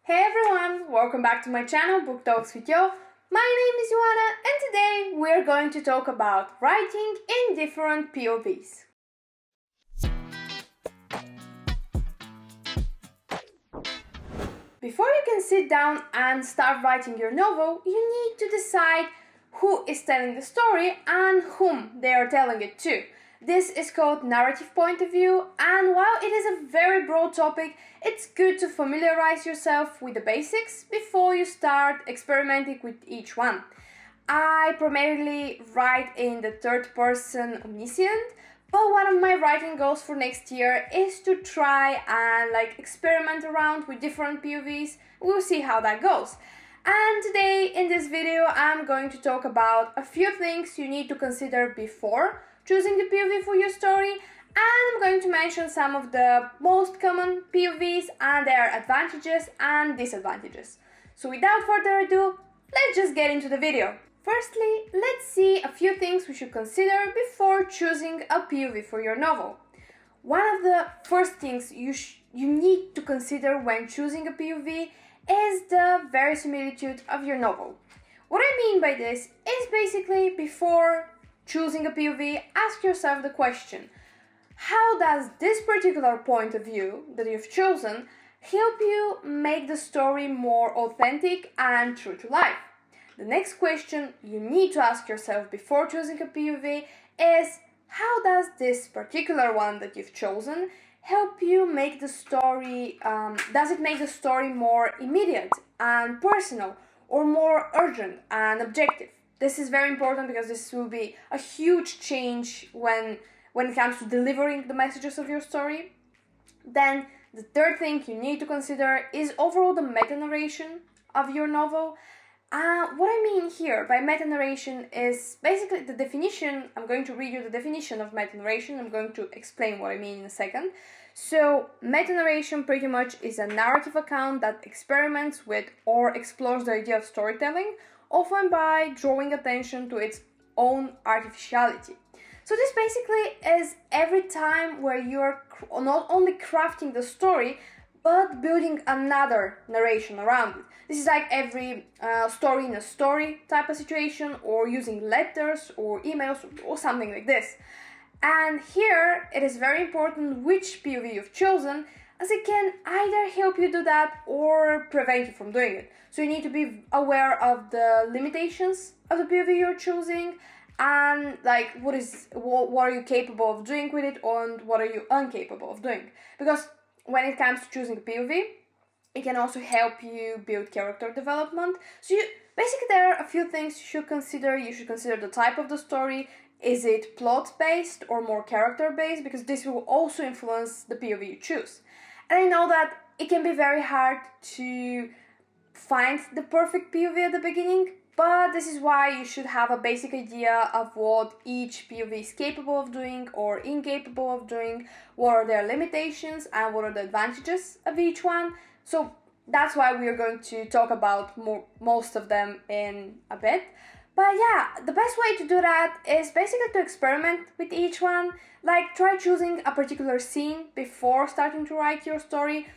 Hey everyone, welcome back to my channel Book Talks with Yo. My name is Yoanna and today we're going to talk about writing in different POVs. Before you can sit down and start writing your novel, you need to decide who is telling the story and whom they are telling it to. This is called narrative point of view, and while it is a very broad topic, it's good to familiarize yourself with the basics before you start experimenting with each one. I primarily write in the third person omniscient, but one of my writing goals for next year is to try and experiment around with different POVs. We'll see how that goes. And today in this video I'm going to talk about a few things you need to consider before choosing the POV for your story, and I'm going to mention some of the most common POVs and their advantages and disadvantages. So without further ado, let's just get into the video. Firstly, let's see a few things we should consider before choosing a POV for your novel. One of the first things you need to consider when choosing a POV is the verisimilitude of your novel. What I mean by this is basically before choosing a POV, ask yourself the question: how does this particular point of view that you've chosen help you make the story more authentic and true to life? The next question you need to ask yourself before choosing a POV is: how does this particular one that you've chosen help you make the story, does it make the story more immediate and personal, or more urgent and objective? This is very important because this will be a huge change when it comes to delivering the messages of your story. Then the third thing you need to consider is overall the meta-narration of your novel. What I mean here by meta-narration is basically the definition. I'm going to read you the definition of meta-narration. I'm going to explain what I mean in a second. So, meta-narration pretty much is a narrative account that experiments with or explores the idea of storytelling, often by drawing attention to its own artificiality. So this basically is every time where you're not only crafting the story, but building another narration around it. This is like every story in a story type of situation, or using letters or emails or something like this. And here it is very important which POV you've chosen, as it can either help you do that or prevent you from doing it. So you need to be aware of the limitations of the POV you're choosing, and what are you capable of doing with it, and what are you incapable of doing. Because when it comes to choosing a POV, it can also help you build character development. So basically there are a few things you should consider. You should consider the type of the story. Is it plot-based or more character-based? Because this will also influence the POV you choose. And I know that it can be very hard to find the perfect POV at the beginning, but this is why you should have a basic idea of what each POV is capable of doing or incapable of doing, what are their limitations and what are the advantages of each one. So that's why we are going to talk about most of them in a bit. But yeah, the best way to do that is basically to experiment with each one. Like, try choosing a particular scene before starting to write your story,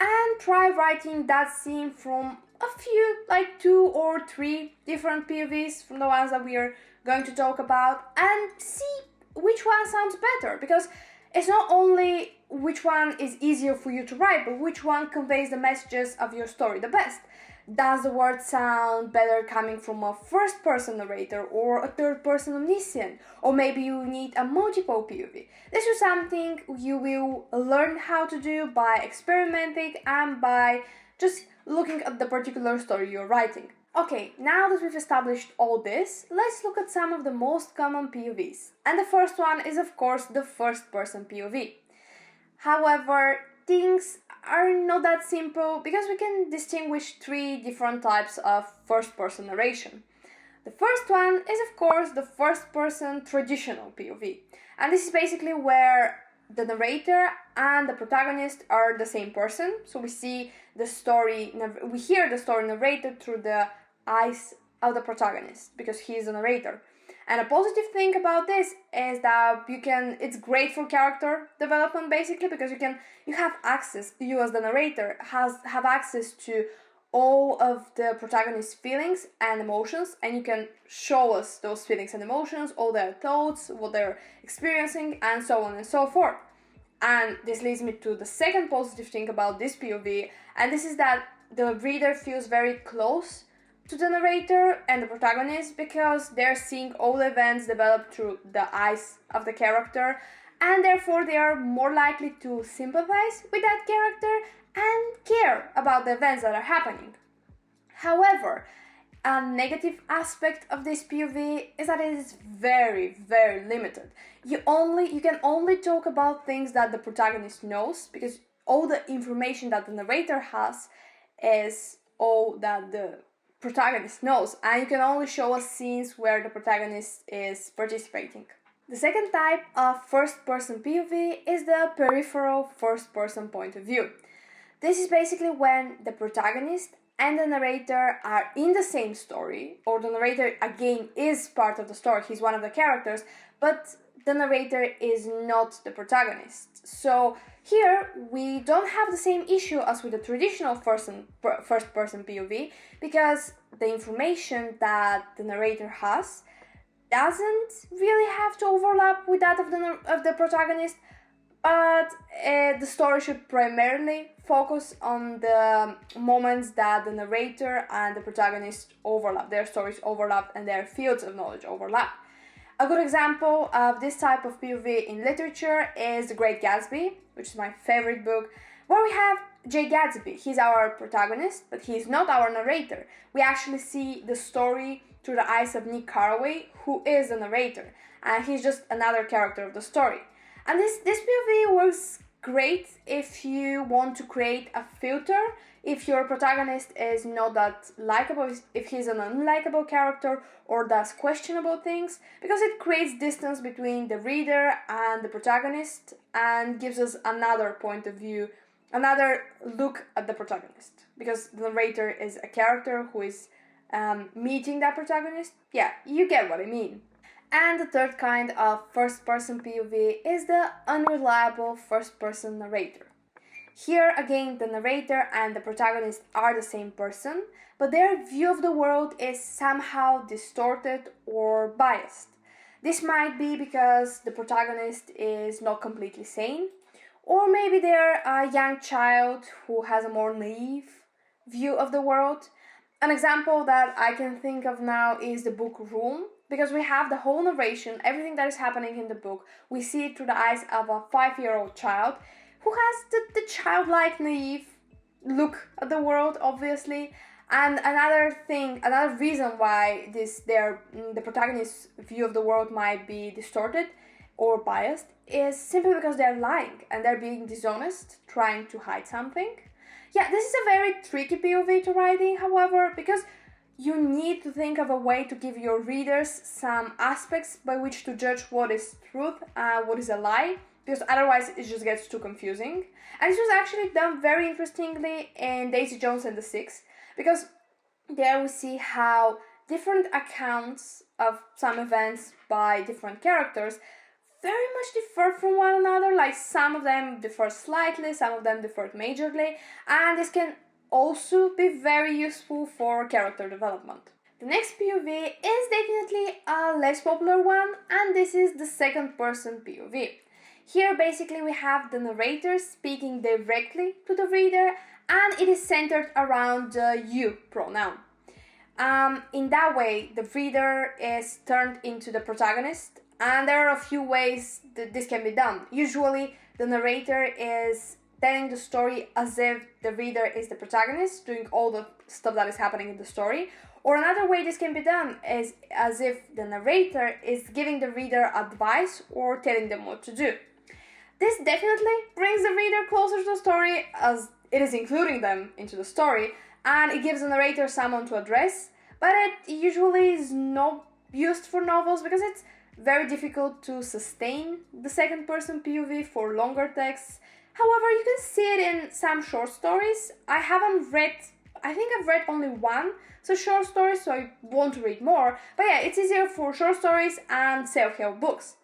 and try writing that scene from a few, 2 or 3 different POVs from the ones that we are going to talk about, and see which one sounds better. Because it's not only which one is easier for you to write, but which one conveys the messages of your story the best. Does the word sound better coming from a first-person narrator or a third-person omniscient? Or maybe you need a multiple POV. This is something you will learn how to do by experimenting and by just looking at the particular story you're writing. Okay, now that we've established all this, let's look at some of the most common POVs. And the first one is, of course, the first-person POV. However, things are not that simple because we can distinguish 3 different types of first-person narration. The first one is, of course, the first-person traditional POV. And this is basically where the narrator and the protagonist are the same person. So we hear the story narrated through the eyes of the protagonist because he is the narrator. And a positive thing about this is that it's great for character development basically, because you have access, you as the narrator have access to all of the protagonist's feelings and emotions, and you can show us those feelings and emotions, all their thoughts, what they're experiencing, and so on and so forth. And this leads me to the second positive thing about this POV, and this is that the reader feels very close to the narrator and the protagonist, because they're seeing all the events develop through the eyes of the character, and therefore they are more likely to sympathize with that character and care about the events that are happening. However, a negative aspect of this POV is that it is very, very limited. You can only talk about things that the protagonist knows, because all the information that the narrator has is all that the protagonist knows, and you can only show us scenes where the protagonist is participating. The second type of first-person POV is the peripheral first-person point of view. This is basically when the protagonist and the narrator are in the same story, or the narrator again is part of the story, he's one of the characters, but the narrator is not the protagonist. So here we don't have the same issue as with the traditional first-person POV, because the information that the narrator has doesn't really have to overlap with that of the protagonist, but the story should primarily focus on the moments that the narrator and the protagonist overlap, their stories overlap and their fields of knowledge overlap. A good example of this type of POV in literature is The Great Gatsby, which is my favorite book, where we have Jay Gatsby. He's our protagonist, but he's not our narrator. We actually see the story through the eyes of Nick Carraway, who is the narrator, and he's just another character of the story. And this POV works great if you want to create a filter, if your protagonist is not that likable, if he's an unlikable character or does questionable things, because it creates distance between the reader and the protagonist and gives us another point of view, another look at the protagonist, because the narrator is a character who is meeting that protagonist. Yeah, you get what I mean. And the third kind of first-person POV is the unreliable first-person narrator. Here again, the narrator and the protagonist are the same person, but their view of the world is somehow distorted or biased. This might be because the protagonist is not completely sane, or maybe they're a young child who has a more naive view of the world. An example that I can think of now is the book Room, because we have the whole narration, everything that is happening in the book, we see it through the eyes of a 5-year-old child who has the childlike, naive look at the world, obviously. And another reason why the protagonist's view of the world might be distorted or biased is simply because they're lying and they're being dishonest, trying to hide something. Yeah, this is a very tricky POV to writing, however, because you need to think of a way to give your readers some aspects by which to judge what is truth and what is a lie, because otherwise it just gets too confusing. And this was actually done very interestingly in Daisy Jones and the Six, because there we see how different accounts of some events by different characters very much differ from one another. Like, some of them differ slightly, some of them differ majorly, and this can also be very useful for character development. The next POV is definitely a less popular one, and this is the second person POV. Here basically we have the narrator speaking directly to the reader, and it is centered around the you pronoun. In that way, the reader is turned into the protagonist, and there are a few ways that this can be done. Usually the narrator is telling the story as if the reader is the protagonist, doing all the stuff that is happening in the story. Or another way this can be done is as if the narrator is giving the reader advice or telling them what to do. This definitely brings the reader closer to the story, as it is including them into the story, and it gives the narrator someone to address, but it usually is not used for novels because it's very difficult to sustain the second person POV for longer texts. However, you can see it in some short stories. I I think I've read only one short story, so I want to read more. But yeah, it's easier for short stories and self-help books.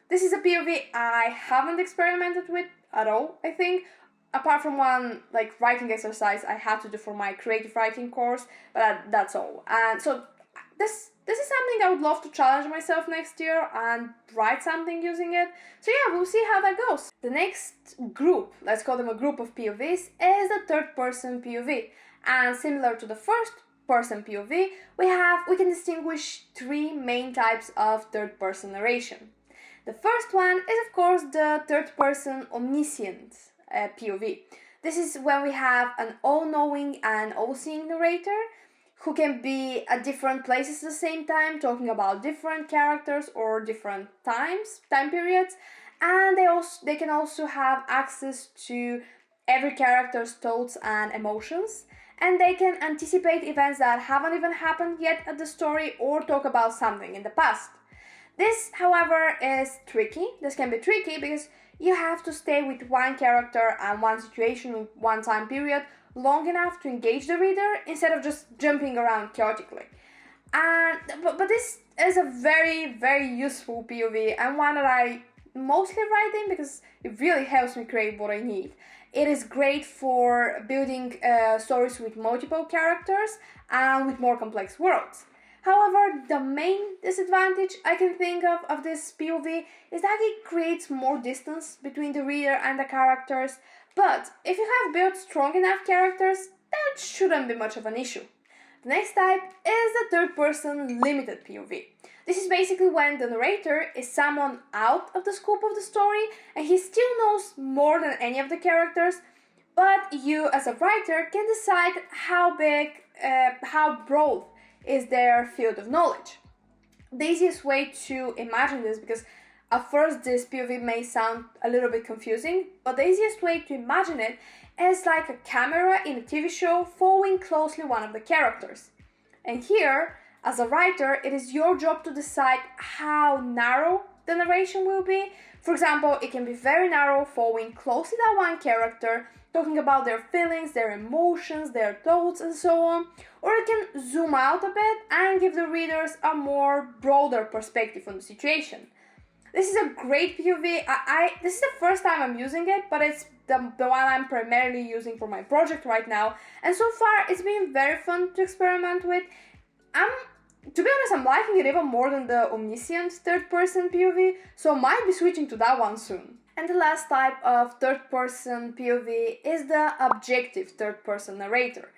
This is a POV I haven't experimented with at all, I think, apart from one writing exercise I had to do for my creative writing course, but that's all. And so this is something I would love to challenge myself next year and write something using it. So yeah, we'll see how that goes. The next group, let's call them a group of POVs, is the third person POV. And similar to the first person POV, we can distinguish three main types of third person narration. The first one is of course the third person omniscient POV. This is when we have an all-knowing and all-seeing narrator who can be at different places at the same time, talking about different characters or different time periods, and they can also have access to every character's thoughts and emotions, and they can anticipate events that haven't even happened yet at the story or talk about something in the past. This, however, is tricky. This can be tricky because you have to stay with one character and one situation, one time period, long enough to engage the reader instead of just jumping around chaotically. But this is a very, very useful POV and one that I mostly write in because it really helps me create what I need. It is great for building stories with multiple characters and with more complex worlds. However, the main disadvantage I can think of this POV is that it creates more distance between the reader and the characters, but if you have built strong enough characters, that shouldn't be much of an issue. The next type is the third person limited POV. This is basically when the narrator is someone out of the scope of the story and he still knows more than any of the characters, but you as a writer can decide how big, how broad is their field of knowledge. The easiest way to imagine this, because at first this POV may sound a little bit confusing, but the easiest way to imagine it is like a camera in a TV show following closely one of the characters. And here, as a writer, it is your job to decide how narrow the narration will be. For example, it can be very narrow, following closely that one character, talking about their feelings, their emotions, their thoughts, and so on. Or it can zoom out a bit and give the readers a more broader perspective on the situation. This is a great POV. This is the first time I'm using it, but it's the one I'm primarily using for my project right now. And so far, it's been very fun to experiment with. To be honest, I'm liking it even more than the omniscient third-person POV, so I might be switching to that one soon. And the last type of third-person POV is the objective third-person narrator.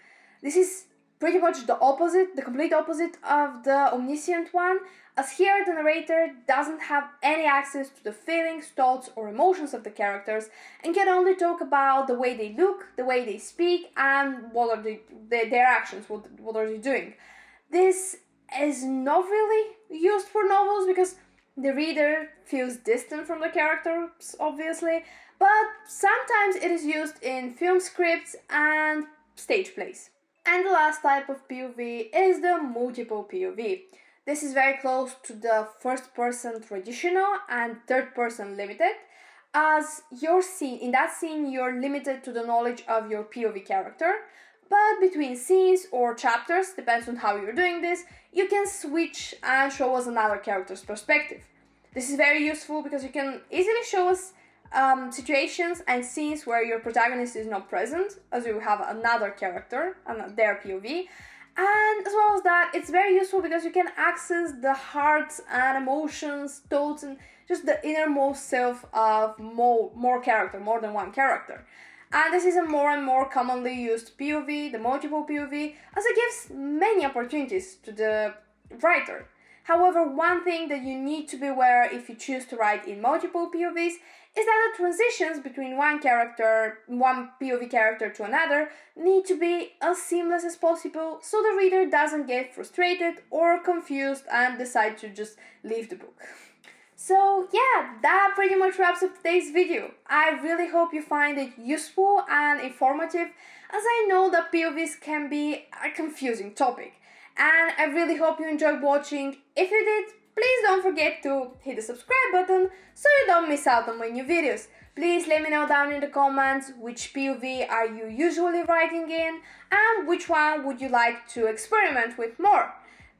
This is pretty much the opposite, the complete opposite of the omniscient one, as here the narrator doesn't have any access to the feelings, thoughts, or emotions of the characters and can only talk about the way they look, the way they speak, and what are their actions, what are they doing. This is not really used for novels because the reader feels distant from the characters, obviously, but sometimes it is used in film scripts and stage plays. And the last type of POV is the multiple POV. This is very close to the first-person traditional and third-person limited, as in that scene you're limited to the knowledge of your POV character, but between scenes or chapters, depends on how you're doing this, you can switch and show us another character's perspective. This is very useful because you can easily show us situations and scenes where your protagonist is not present, as you have another character and their POV. And as well as that, it's very useful because you can access the hearts and emotions, thoughts, and just the innermost self of more than one character. And this is a more and more commonly used POV, the multiple POV, as it gives many opportunities to the writer. However, one thing that you need to be aware if you choose to write in multiple POVs is that the transitions between one POV character to another need to be as seamless as possible so the reader doesn't get frustrated or confused and decide to just leave the book. So yeah, that pretty much wraps up today's video. I really hope you find it useful and informative, as I know that POVs can be a confusing topic. And I really hope you enjoyed watching. If you did, please don't forget to hit the subscribe button so you don't miss out on my new videos. Please let me know down in the comments which POV are you usually writing in and which one would you like to experiment with more.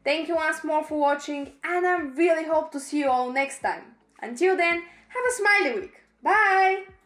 Thank you once more for watching, and I really hope to see you all next time. Until then, have a smiley week. Bye!